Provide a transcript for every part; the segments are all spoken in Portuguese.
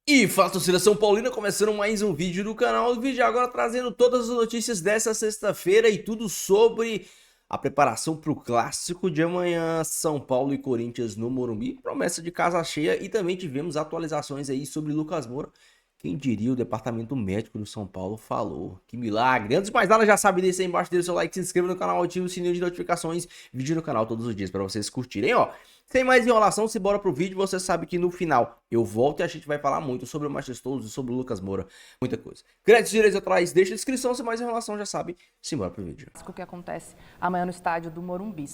E fala, torcida São Paulina, começando mais um vídeo do canal. O vídeo agora trazendo todas as notícias dessa sexta-feira e tudo sobre a preparação para o clássico de amanhã, São Paulo e Corinthians no Morumbi. Promessa de casa cheia e também tivemos atualizações aí sobre Lucas Moura. Quem diria, o departamento médico do São Paulo falou. Que milagre. Antes de mais nada, já sabe, deixa aí embaixo, deixa o seu like, se inscreva no canal, ative o sininho de notificações, vídeo no canal todos os dias para vocês curtirem, ó. Sem mais enrolação, se bora pro vídeo, você sabe que no final eu volto e a gente vai falar muito sobre o Majestoso e sobre o Lucas Moura, muita coisa. Créditos direitos atrás, deixa a descrição, sem mais enrolação, já sabe, simbora pro vídeo. O que acontece amanhã no estádio do Morumbi.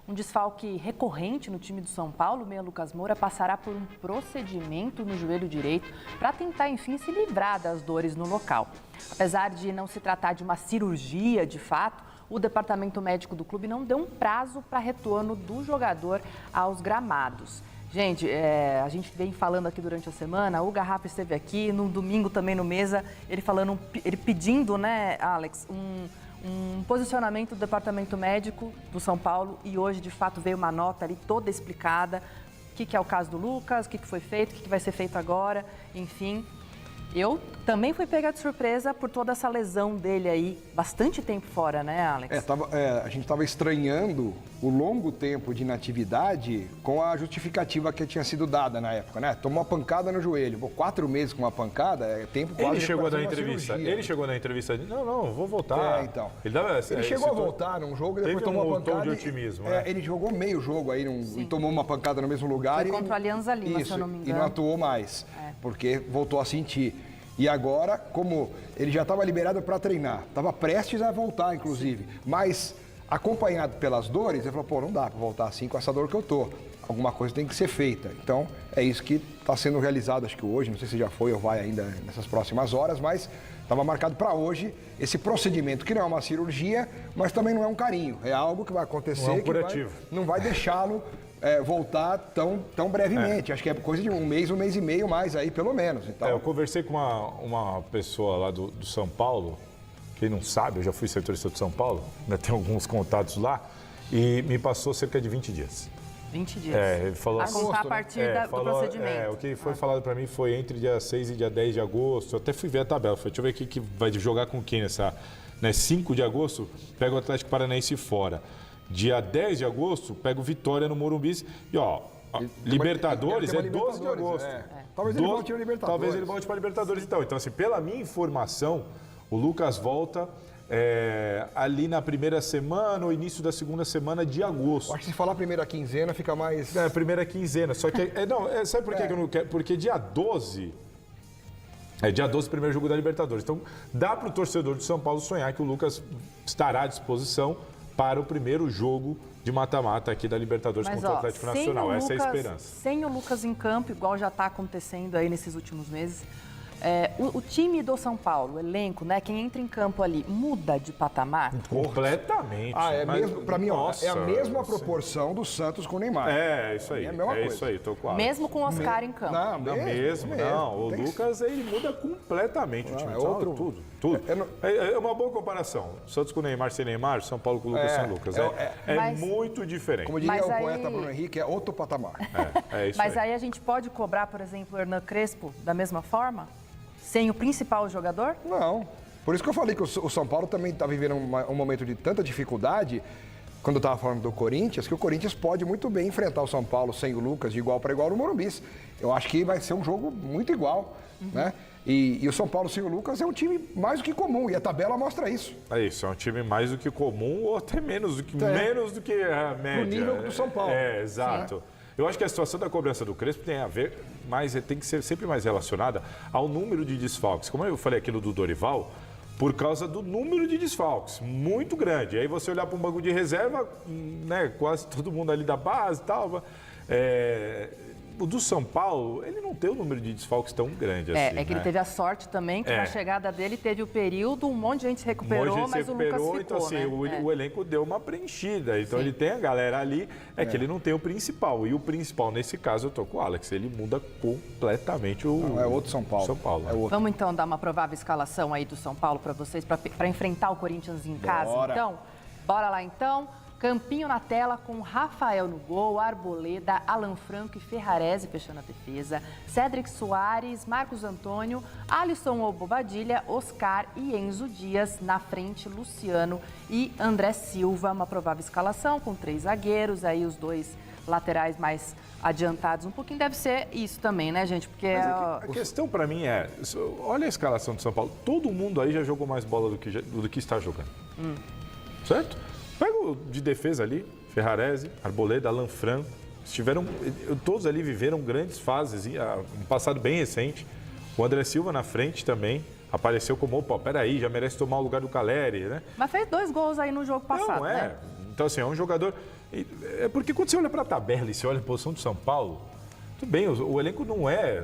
Um desfalque recorrente no time do São Paulo, o meia Lucas Moura passará por um procedimento no joelho direito para tentar, enfim, se livrar das dores no local. Apesar de não se tratar de uma cirurgia de fato, o departamento médico do clube não deu um prazo para retorno do jogador aos gramados. Gente, a gente vem falando aqui durante a semana, o Garrafa esteve aqui, no domingo também no Mesa, ele pedindo, né, Alex, um posicionamento do departamento médico do São Paulo e hoje, de fato, veio uma nota ali toda explicada, o que é o caso do Lucas, o que foi feito, o que vai ser feito agora, enfim. Eu também fui pega de surpresa por toda essa lesão dele aí, bastante tempo fora, né, Alex? A gente estava estranhando o longo tempo de inatividade com a justificativa que tinha sido dada na época, né? Tomou uma pancada no joelho. 4 meses com uma pancada é tempo quase. Ele chegou a dar entrevista. Ele chegou na entrevista. Não, vou voltar. Então. Ele chegou a voltar num jogo e depois tomou uma pancada. De otimismo, né? Ele jogou meio jogo aí e tomou uma pancada no mesmo lugar. Foi contra o Alianza Lima, se eu não me engano. E não atuou mais, porque voltou a sentir. E agora, como ele já estava liberado para treinar, estava prestes a voltar, inclusive, mas acompanhado pelas dores, ele falou, pô, não dá para voltar assim com essa dor que eu tô. Alguma coisa tem que ser feita. Então, é isso que está sendo realizado, acho que hoje, não sei se já foi ou vai ainda nessas próximas horas, mas estava marcado para hoje esse procedimento, que não é uma cirurgia, mas também não é um carinho. É algo que vai acontecer, não é um curativo. Não vai deixá-lo voltar tão brevemente. Acho que é coisa de um mês e meio mais aí, pelo menos. Então... eu conversei com uma pessoa lá do São Paulo, quem não sabe, eu já fui setorista do São Paulo, ainda tenho alguns contatos lá, e me passou cerca de 20 dias. 20 dias. Ele falou a contar a partir do procedimento. O que foi falado para mim foi entre dia 6 e dia 10 de agosto. Eu até fui ver a tabela. Falei, deixa eu ver aqui que vai jogar com quem nessa... 5 de agosto, pega o Atlético Paranaense fora. Dia 10 de agosto, pega o Vitória no Morumbi. E, Libertadores é 12 de agosto. Talvez ele volte para Libertadores. Talvez ele volte para Libertadores, então. Então, assim, pela minha informação, o Lucas volta ali na primeira semana ou início da segunda semana de agosto. Acho que se falar primeira quinzena fica mais... Primeira quinzena. Só que... sabe por que eu não quero? Porque dia 12... dia 12, primeiro jogo da Libertadores. Então, dá para o torcedor de São Paulo sonhar que o Lucas estará à disposição para o primeiro jogo de mata-mata aqui da Libertadores contra o Atlético Nacional. Essa é a esperança. Sem o Lucas em campo, igual já está acontecendo aí nesses últimos meses, o time do São Paulo, o elenco, né, quem entra em campo ali, muda de patamar? Completamente. Para mim, é a mesma proporção do Santos com o Neymar. Isso aí. É a mesma coisa. Isso aí, tô claro. Mesmo com o Oscar em campo. Não. O Lucas, ele muda completamente o time. Tudo. É uma boa comparação. Santos com o Neymar sem Neymar, São Paulo com o Lucas sem Lucas. É muito diferente. Como diria o poeta Bruno Henrique, é outro patamar. Mas aí a gente pode cobrar, por exemplo, o Hernan Crespo da mesma forma? Sem o principal jogador? Não. Por isso que eu falei que o São Paulo também está vivendo um momento de tanta dificuldade, quando eu estava falando do Corinthians, que o Corinthians pode muito bem enfrentar o São Paulo sem o Lucas de igual para igual no Morumbi. Eu acho que vai ser um jogo muito igual, né? E o São Paulo sem o Lucas é um time mais do que comum, e a tabela mostra isso. É isso, é um time mais do que comum ou até menos do que a média. No nível do São Paulo. Exato. Sim. Eu acho que a situação da cobrança do Crespo tem a ver, mas tem que ser sempre mais relacionada ao número de desfalques. Como eu falei aquilo do Dorival, por causa do número de desfalques, muito grande. Aí você olhar para um banco de reserva, né, quase todo mundo ali da base e tal. O do São Paulo, ele não tem um número de desfalques tão grande assim. É que ele teve a sorte também, que na chegada dele teve o período, um monte de gente se recuperou, mas o Lucas ficou, então, assim, né? o elenco deu uma preenchida. Então, ele tem a galera ali, que ele não tem o principal. E o principal, nesse caso, eu tô com o Alex, ele muda completamente o... é outro São Paulo. Vamos, então, dar uma provável escalação aí do São Paulo para vocês, para enfrentar o Corinthians em casa, então? Bora lá, então. Campinho na tela com Rafael no gol, Arboleda, Alan Franco e Ferrarese fechando a defesa, Cédric Soares, Marcos Antônio, Alisson Bobadilha, Oscar e Enzo Dias. Na frente, Luciano e André Silva. Uma provável escalação com 3 zagueiros, aí os 2 laterais mais adiantados um pouquinho. Deve ser isso também, né, gente? Porque a questão para mim é, olha a escalação do São Paulo. Todo mundo aí já jogou mais bola do que está jogando. Certo? Pega o de defesa ali, Ferrarese, Arboleda, Alan Franco. Todos ali viveram grandes fases, um passado bem recente. O André Silva na frente também. Apareceu como, opa, peraí, já merece tomar o lugar do Caleri, né? Mas fez 2 gols aí no jogo passado, né? Então, assim, é um jogador... É porque quando você olha para a tabela e você olha a posição do São Paulo, tudo bem, o elenco não é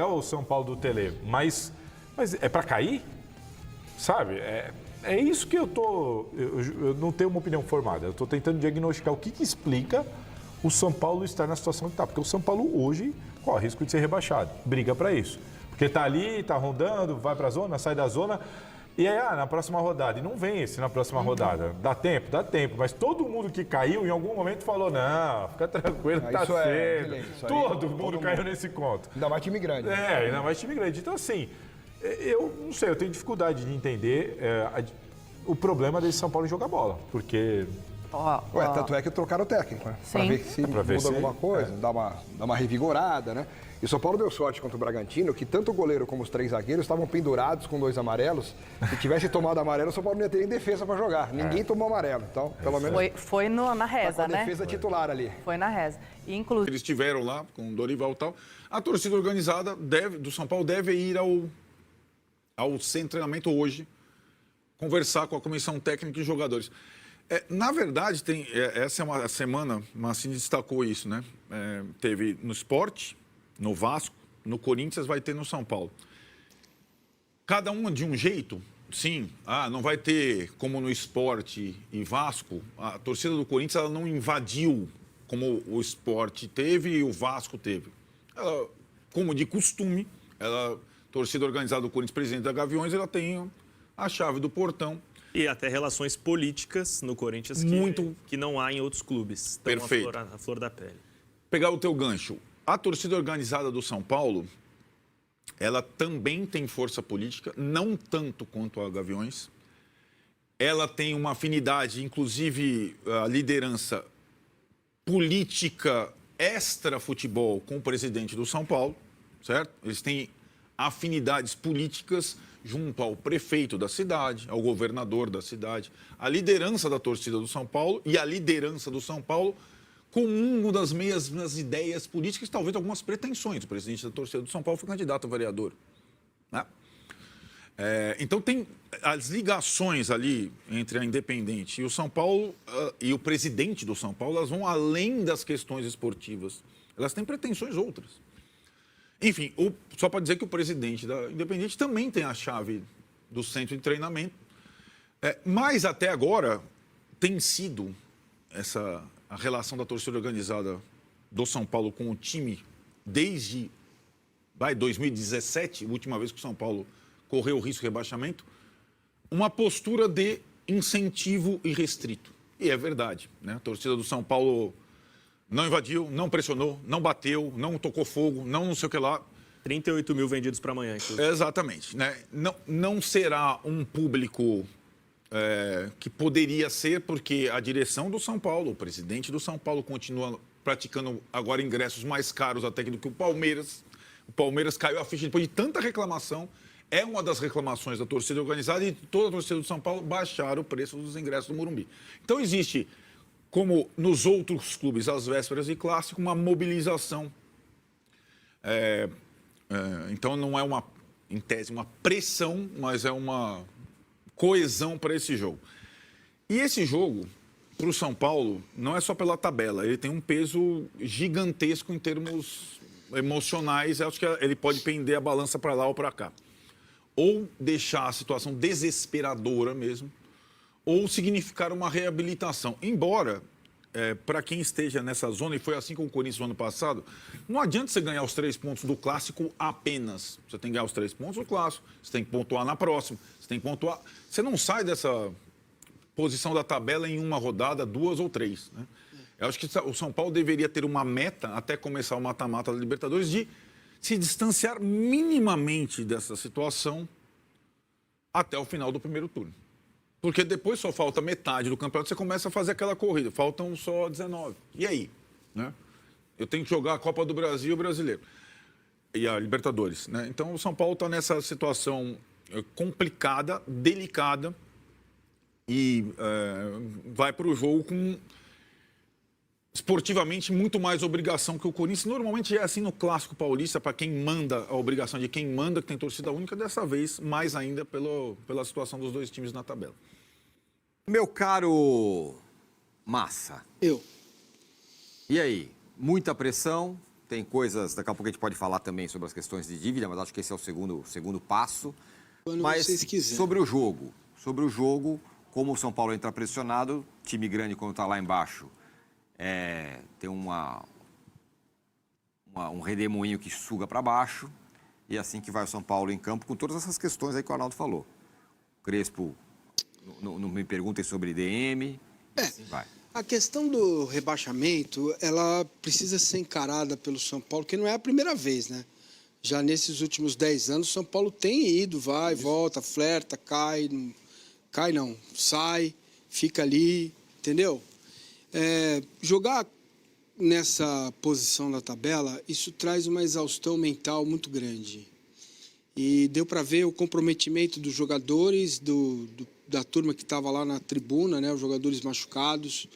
o São Paulo do Tele, mas é para cair, sabe? É isso que eu não tenho uma opinião formada. Eu estou tentando diagnosticar o que explica o São Paulo estar na situação que está. Porque o São Paulo hoje corre risco de ser rebaixado, briga para isso. Porque está ali, está rondando, vai para a zona, sai da zona... E aí, na próxima rodada, e não vem esse na próxima rodada. Dá tempo, mas todo mundo que caiu, em algum momento falou, não, fica tranquilo, tá cedo. Todo mundo caiu nesse conto. Ainda mais time grande. Ainda mais time grande. Então, assim, eu não sei, eu tenho dificuldade de entender o problema desse São Paulo em jogar bola, porque... Tanto é que trocaram o técnico, né? Para ver se muda alguma coisa, dá uma revigorada, né? E o São Paulo deu sorte contra o Bragantino, que tanto o goleiro como os 3 zagueiros estavam pendurados com 2 amarelos. Se tivesse tomado amarelo, o São Paulo não ia ter nem defesa para jogar. Ninguém tomou amarelo, então, pelo menos... Foi na reza, tá com a né? defesa titular ali. Foi na reza. Inclusive... Eles estiveram lá com o Dorival e tal. A torcida organizada do São Paulo deve ir ao centro de treinamento hoje, conversar com a comissão técnica e jogadores. Na verdade, essa é uma semana, o Mancini destacou isso, né? Teve no Sport, no Vasco, no Corinthians, vai ter no São Paulo. Cada uma de um jeito, sim. Não vai ter, como no Sport e Vasco, a torcida do Corinthians ela não invadiu como o Sport teve e o Vasco teve. Ela, como de costume, a torcida organizada do Corinthians, presidente da Gaviões, ela tem a chave do portão. E até relações políticas no Corinthians que não há em outros clubes. Estão Perfeito. A flor da pele. Pegar o teu gancho. A torcida organizada do São Paulo, ela também tem força política, não tanto quanto a Gaviões. Ela tem uma afinidade, inclusive a liderança política extra-futebol com o presidente do São Paulo, certo? Eles têm afinidades políticas junto ao prefeito da cidade, ao governador da cidade, a liderança da torcida do São Paulo e a liderança do São Paulo comungam das mesmas ideias políticas, talvez algumas pretensões. O presidente da torcida do São Paulo foi candidato a vereador, né? Então tem as ligações ali entre a Independente e o São Paulo e o presidente do São Paulo, elas vão além das questões esportivas. Elas têm pretensões outras. Enfim, só para dizer que o presidente da Independente também tem a chave do centro de treinamento. Mas até agora tem sido a relação da torcida organizada do São Paulo com o time desde 2017, a última vez que o São Paulo correu o risco de rebaixamento, uma postura de incentivo irrestrito. E é verdade, né? A torcida do São Paulo não invadiu, não pressionou, não bateu, não tocou fogo, não sei o que lá. 38 mil vendidos para amanhã, inclusive. Exatamente, né? Não será um público que poderia ser, porque a direção do São Paulo, o presidente do São Paulo continua praticando agora ingressos mais caros até do que o Palmeiras. O Palmeiras caiu a ficha depois de tanta reclamação. É uma das reclamações da torcida organizada e toda a torcida do São Paulo baixar o preço dos ingressos do Morumbi. Então existe, como nos outros clubes, às vésperas de clássico, uma mobilização. Então não é em tese, uma pressão, mas é uma coesão para esse jogo. E esse jogo, para o São Paulo, não é só pela tabela, ele tem um peso gigantesco em termos emocionais. Eu acho que ele pode pender a balança para lá ou para cá. Ou deixar a situação desesperadora mesmo, ou significar uma reabilitação. Embora, para quem esteja nessa zona, e foi assim com o Corinthians no ano passado, não adianta você ganhar os 3 pontos do Clássico apenas. Você tem que ganhar os 3 pontos do Clássico, você tem que pontuar na próxima, você tem que pontuar... Você não sai dessa... posição da tabela em uma rodada, 2 ou 3. Né? Eu acho que o São Paulo deveria ter uma meta, até começar o mata-mata da Libertadores, de se distanciar minimamente dessa situação até o final do primeiro turno. Porque depois só falta metade do campeonato, você começa a fazer aquela corrida. Faltam só 19. E aí? Né? Eu tenho que jogar a Copa do Brasil e o Brasileiro. E a Libertadores. Né? Então, o São Paulo está nessa situação complicada, delicada, e vai para o jogo com, esportivamente, muito mais obrigação que o Corinthians. Normalmente é assim no Clássico Paulista, para quem manda, a obrigação de quem manda, que tem torcida única, dessa vez, mais ainda pela situação dos dois times na tabela. Meu caro Massa. E aí? Muita pressão, tem coisas, daqui a pouco a gente pode falar também sobre as questões de dívida, mas acho que esse é o segundo passo. Quando mas vocês quiserem. sobre o jogo, como o São Paulo entra pressionado, time grande quando está lá embaixo, tem um redemoinho que suga para baixo, e é assim que vai o São Paulo em campo, com todas essas questões aí que o Arnaldo falou. Crespo, não me perguntem sobre DM, assim vai. A questão do rebaixamento, ela precisa ser encarada pelo São Paulo, que não é a primeira vez, né? Já nesses últimos 10 anos, o São Paulo tem ido, vai, volta, flerta, sai, fica ali, entendeu? Jogar nessa posição da tabela, isso traz uma exaustão mental muito grande. E deu para ver o comprometimento dos jogadores, da turma que estava lá na tribuna, né? Os jogadores machucados.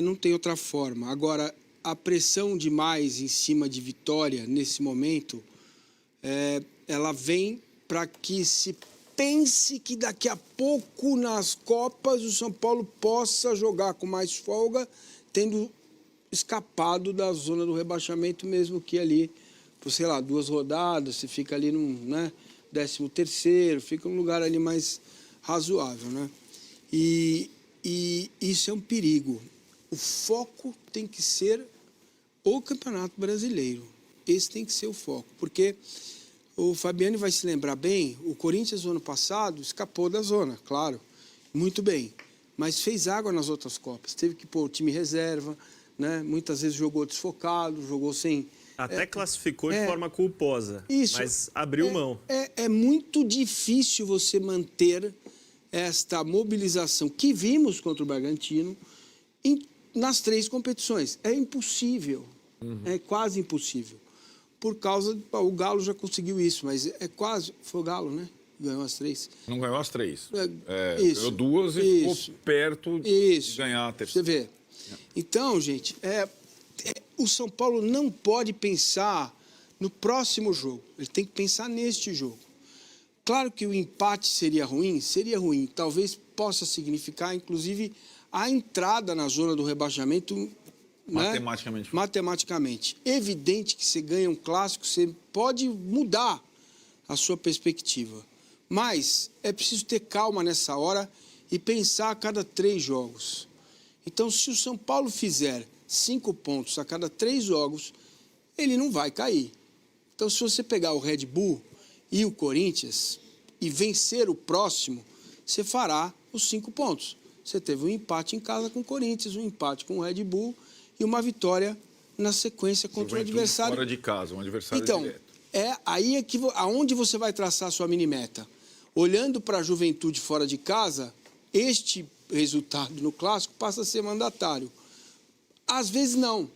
Não tem outra forma. Agora, a pressão demais em cima de Vitória, nesse momento, ela vem para que se pense que daqui a pouco, nas Copas, o São Paulo possa jogar com mais folga, tendo escapado da zona do rebaixamento, mesmo que ali, por, sei lá, 2 rodadas, você fica ali no 13º, fica num lugar ali mais razoável, né? E isso é um perigo. O foco tem que ser o Campeonato Brasileiro. Esse tem que ser o foco, porque o Fabiano vai se lembrar bem, o Corinthians, no ano passado, escapou da zona, claro, muito bem, mas fez água nas outras Copas, teve que pôr o time reserva, né? Muitas vezes jogou desfocado, jogou sem... Até classificou de forma culposa, mas abriu mão. É muito difícil você manter esta mobilização que vimos contra o Bragantino nas 3 competições. É impossível, é quase impossível. Por causa, o Galo já conseguiu isso, mas é quase, foi o Galo, né? Ganhou as 3. Não ganhou as 3. Ganhou 2 e ficou perto de ganhar a terceira. Você vê. Então, gente, o São Paulo não pode pensar no próximo jogo. Ele tem que pensar neste jogo. Claro que o empate seria ruim. Talvez possa significar, inclusive, a entrada na zona do rebaixamento... Matematicamente. Né? Matematicamente. Evidente que você ganha um clássico, você pode mudar a sua perspectiva. Mas é preciso ter calma nessa hora e pensar a cada 3 jogos. Então, se o São Paulo fizer 5 pontos a cada 3 jogos, ele não vai cair. Então, se você pegar o Red Bull e o Corinthians e vencer o próximo, você fará os 5 pontos. Você teve um empate em casa com o Corinthians, um empate com o Red Bull e uma vitória na sequência contra o adversário. Fora de casa, um adversário então, direto. Aí que aonde você vai traçar a sua mini-meta? Olhando para a Juventude fora de casa, este resultado no Clássico passa a ser mandatário. Às vezes não.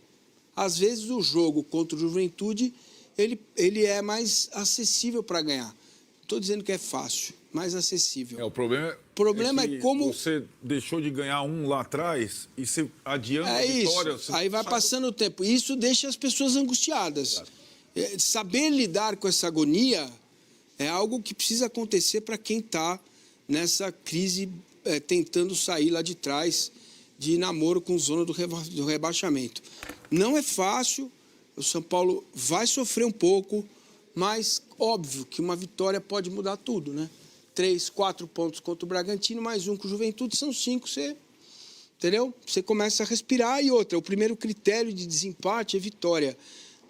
Às vezes o jogo contra o Juventude, ele é mais acessível para ganhar. Não estou dizendo que é fácil, mais acessível. O problema é como... Você deixou de ganhar um lá atrás e você adianta a vitória. Isso. Aí vai passando o tempo. Isso deixa as pessoas angustiadas. Saber lidar com essa agonia é algo que precisa acontecer para quem está nessa crise, tentando sair lá de trás de namoro com zona do rebaixamento. Não é fácil, o São Paulo vai sofrer um pouco, mas óbvio que uma vitória pode mudar tudo, né? 3, 4 pontos contra o Bragantino, mais um com o Juventude, são 5, entendeu? Você começa a respirar. E outra, o primeiro critério de desempate é vitória.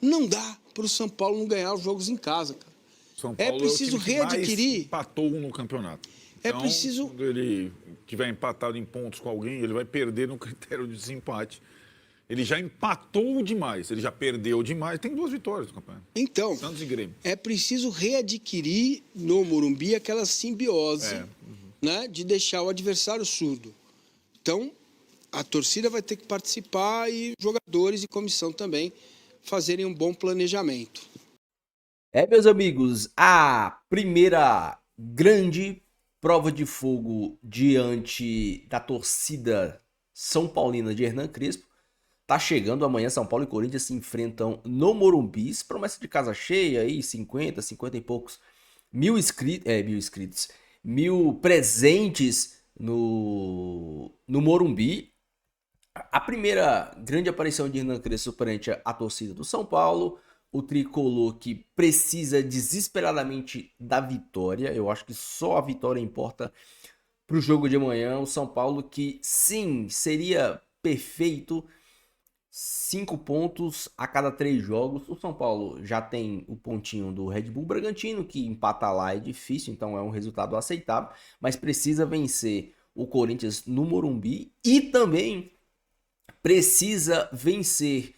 Não dá para o São Paulo não ganhar os jogos em casa, cara. São Paulo é preciso readquirir. Mais empatou no campeonato. Então, preciso. quando ele tiver empatado em pontos com alguém, ele vai perder no critério de desempate. Ele já empatou demais, ele já perdeu demais. Tem 2 vitórias no campeonato. Então, Santos e Grêmio. é preciso readquirir no Morumbi aquela simbiose, né, de deixar o adversário surdo. Então, a torcida vai ter que participar e jogadores e comissão também fazerem um bom planejamento. Meus amigos, a primeira grande prova de fogo diante da torcida São Paulina de Hernan Crespo tá chegando. Amanhã São Paulo e Corinthians se enfrentam no Morumbi, promessa de casa cheia aí, 50 e poucos mil inscritos, mil presentes no Morumbi. A primeira grande aparição de Hernan Crespo perante a torcida do São Paulo, o tricolor que precisa desesperadamente da vitória. Eu acho que só a vitória importa para o jogo de amanhã. O São Paulo que, sim, seria perfeito, 5 pontos a cada 3 jogos. O São Paulo já tem o pontinho do Red Bull Bragantino, que empatar lá é difícil, então é um resultado aceitável, mas precisa vencer o Corinthians no Morumbi e também precisa vencer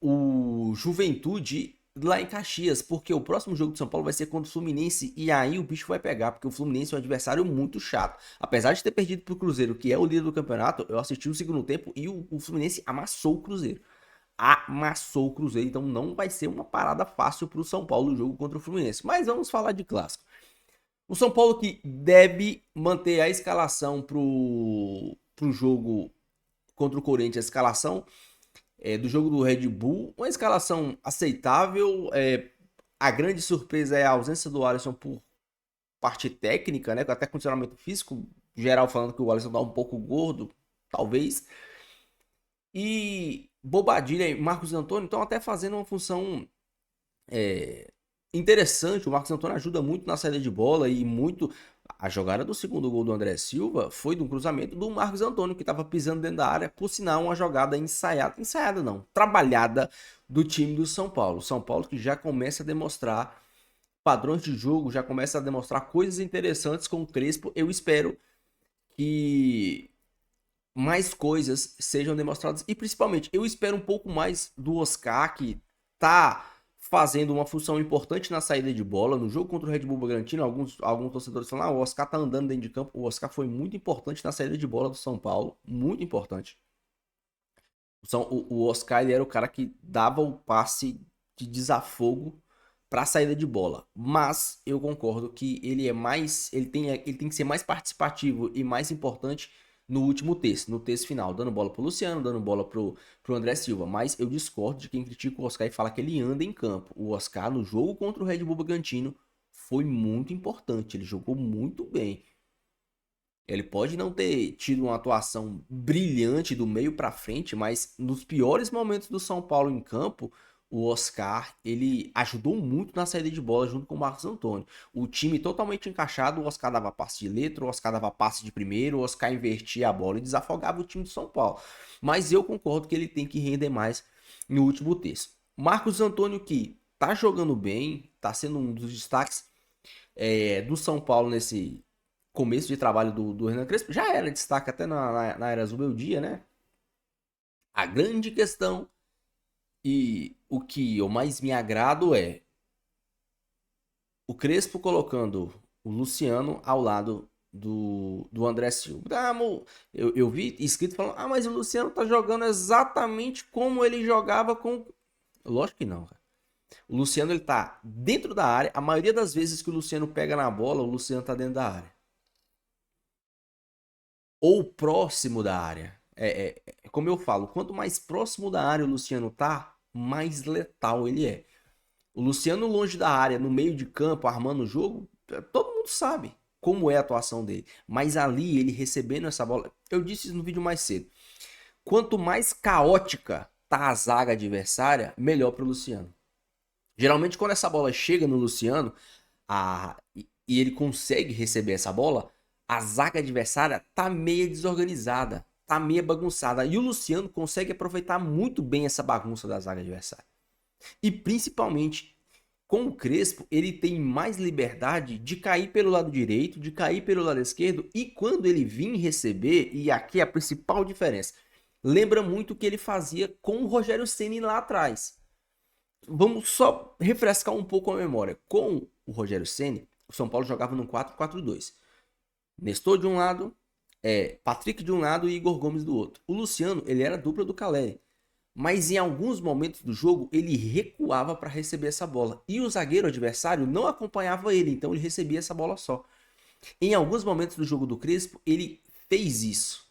o Juventude lá em Caxias, porque o próximo jogo do São Paulo vai ser contra o Fluminense e aí o bicho vai pegar, porque o Fluminense é um adversário muito chato. Apesar de ter perdido pro Cruzeiro, que é o líder do campeonato, eu assisti o segundo tempo e o Fluminense amassou o Cruzeiro. Amassou o Cruzeiro, então não vai ser uma parada fácil pro São Paulo o jogo contra o Fluminense. Mas vamos falar de clássico. O São Paulo que deve manter a escalação pro jogo contra o Corinthians, a escalação do jogo do Red Bull, uma escalação aceitável. A grande surpresa é a ausência do Alisson por parte técnica, né? Até condicionamento físico, geral falando que o Alisson tá um pouco gordo, talvez. E Bobadilha e Marcos Antônio estão até fazendo uma função interessante. O Marcos Antônio ajuda muito na saída de bola e muito. A jogada do segundo gol do André Silva foi de um cruzamento do Marcos Antônio, que estava pisando dentro da área, por sinal, uma jogada ensaiada não, trabalhada do time do São Paulo. São Paulo que já começa a demonstrar padrões de jogo, já começa a demonstrar coisas interessantes com o Crespo. Eu espero que mais coisas sejam demonstradas e principalmente eu espero um pouco mais do Oscar, que tá fazendo uma função importante na saída de bola. No jogo contra o Red Bull Bragantino, alguns torcedores falam, o Oscar tá andando dentro de campo. O Oscar foi muito importante na saída de bola do São Paulo, muito importante. O Oscar, ele era o cara que dava o passe de desafogo para a saída de bola, mas eu concordo que ele tem que ser mais participativo e mais importante no último terço, no terço final, dando bola pro Luciano, dando bola pro André Silva. Mas eu discordo de quem critica o Oscar e fala que ele anda em campo. O Oscar, no jogo contra o Red Bull Bragantino, foi muito importante. Ele jogou muito bem. Ele pode não ter tido uma atuação brilhante do meio para frente, mas nos piores momentos do São Paulo em campo, o Oscar, ele ajudou muito na saída de bola junto com o Marcos Antônio. O time totalmente encaixado, o Oscar dava passe de letra, o Oscar dava passe de primeiro, o Oscar invertia a bola e desafogava o time do São Paulo. Mas eu concordo que ele tem que render mais no último terço. Marcos Antônio, que tá jogando bem, tá sendo um dos destaques do São Paulo nesse começo de trabalho do Hernan Crespo. Já era destaque até na Era Azul Meio-Dia, né? A grande questão e o que eu mais me agrado é o Crespo colocando o Luciano ao lado do André Silva. Eu vi escrito falando, mas o Luciano tá jogando exatamente como ele jogava com... Lógico que não, cara. O Luciano, ele tá dentro da área. A maioria das vezes que o Luciano pega na bola, o Luciano tá dentro da área. Ou próximo da área. Como eu falo, quanto mais próximo da área o Luciano tá, mais letal ele é. O Luciano longe da área, no meio de campo, armando o jogo, todo mundo sabe como é a atuação dele. Mas ali, ele recebendo essa bola... Eu disse isso no vídeo mais cedo. Quanto mais caótica tá a zaga adversária, melhor pro Luciano. Geralmente, quando essa bola chega no Luciano e ele consegue receber essa bola, a zaga adversária tá meio desorganizada, tá meio bagunçada. E o Luciano consegue aproveitar muito bem essa bagunça da zaga adversária. E principalmente, Com o Crespo, ele tem mais liberdade de cair pelo lado direito, de cair pelo lado esquerdo, e quando ele vir receber, e aqui é a principal diferença, lembra muito o que ele fazia com o Rogério Ceni lá atrás. Vamos só refrescar um pouco a memória. Com o Rogério Ceni, o São Paulo jogava no 4-4-2. Nestor de um lado, Patrick de um lado e Igor Gomes do outro. O Luciano, ele era a dupla do Caleri. Mas em alguns momentos do jogo, ele recuava para receber essa bola. E o zagueiro adversário não acompanhava ele, então ele recebia essa bola só. Em alguns momentos do jogo do Crespo, ele fez isso.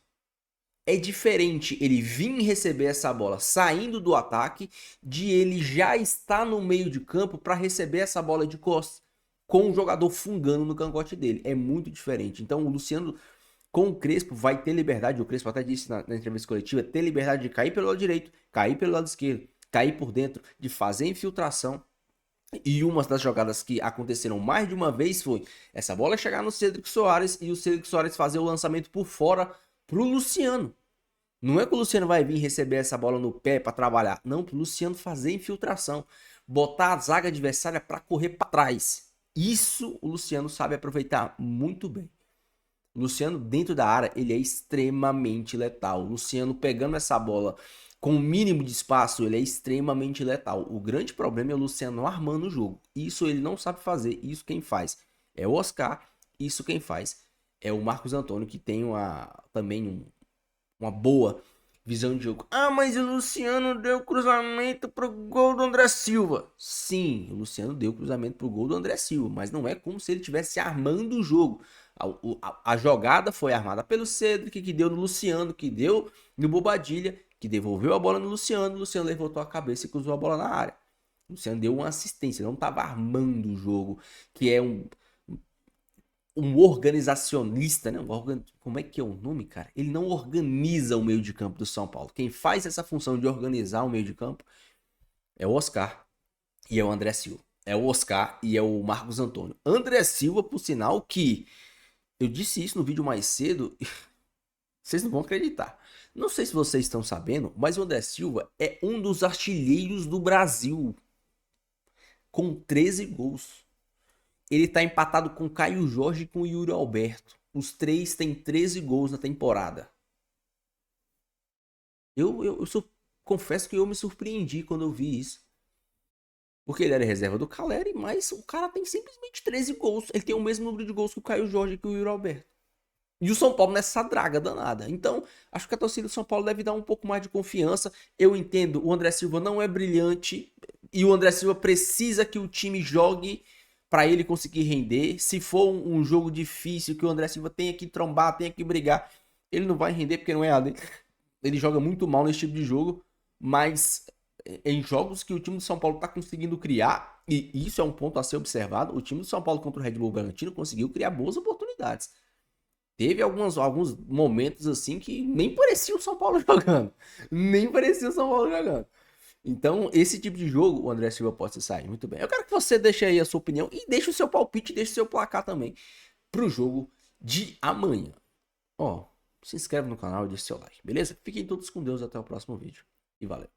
É diferente ele vir receber essa bola saindo do ataque, de ele já estar no meio de campo para receber essa bola de costas, com o jogador fungando no cangote dele. É muito diferente. Então o Luciano, com o Crespo, vai ter liberdade, o Crespo até disse na entrevista coletiva, ter liberdade de cair pelo lado direito, cair pelo lado esquerdo, cair por dentro, de fazer infiltração. E uma das jogadas que aconteceram mais de uma vez foi essa bola chegar no Cedric Soares e o Cedric Soares fazer o lançamento por fora pro Luciano. Não é que o Luciano vai vir receber essa bola no pé para trabalhar, não, pro Luciano fazer infiltração, botar a zaga adversária para correr para trás. Isso o Luciano sabe aproveitar muito bem. O Luciano, dentro da área, ele é extremamente letal. O Luciano, pegando essa bola com o mínimo de espaço, ele é extremamente letal. O grande problema é o Luciano armando o jogo. Isso ele não sabe fazer. Isso quem faz é o Oscar. Isso quem faz é o Marcos Antônio, que tem também uma boa visão de jogo. Ah, mas o Luciano deu cruzamento pro gol do André Silva. Sim, o Luciano deu cruzamento pro gol do André Silva, mas não é como se ele estivesse armando o jogo. A jogada foi armada pelo Cedric, que deu no Luciano, que deu no Bobadilha, que devolveu a bola no Luciano. O Luciano levantou a cabeça e cruzou a bola na área. O Luciano deu uma assistência, não estava armando o jogo, que é um organizacionista, né? Como é que é o nome, cara? Ele não organiza o meio de campo do São Paulo. Quem faz essa função de organizar o meio de campo é o Oscar e é o André Silva. É o Oscar e é o Marcos Antônio. André Silva, por sinal, que eu disse isso no vídeo mais cedo, vocês não vão acreditar. Não sei se vocês estão sabendo, mas o André Silva é um dos artilheiros do Brasil, com 13 gols. Ele tá empatado com Caio Jorge e com Yuri Alberto. Os três têm 13 gols na temporada. Confesso que eu me surpreendi quando eu vi isso. Porque ele era reserva do Caleri, mas o cara tem simplesmente 13 gols. Ele tem o mesmo número de gols que o Caio Jorge e que o Yuri Alberto. E o São Paulo nessa draga danada. Então, acho que a torcida do São Paulo deve dar um pouco mais de confiança. Eu entendo, o André Silva não é brilhante. E o André Silva precisa que o time jogue para ele conseguir render. Se for um jogo difícil, que o André Silva tenha que trombar, tenha que brigar, ele não vai render porque não é AD. Ele joga muito mal nesse tipo de jogo. Mas em jogos que o time do São Paulo está conseguindo criar, e isso é um ponto a ser observado, o time do São Paulo contra o Red Bull Bragantino conseguiu criar boas oportunidades. Teve alguns momentos assim que nem parecia o São Paulo jogando. Nem parecia o São Paulo jogando. Então, esse tipo de jogo, o André Silva pode sair muito bem. Eu quero que você deixe aí a sua opinião e deixe o seu palpite, deixe o seu placar também pro jogo de amanhã. Ó, se inscreve no canal e deixe seu like, beleza? Fiquem todos com Deus, até o próximo vídeo. E valeu.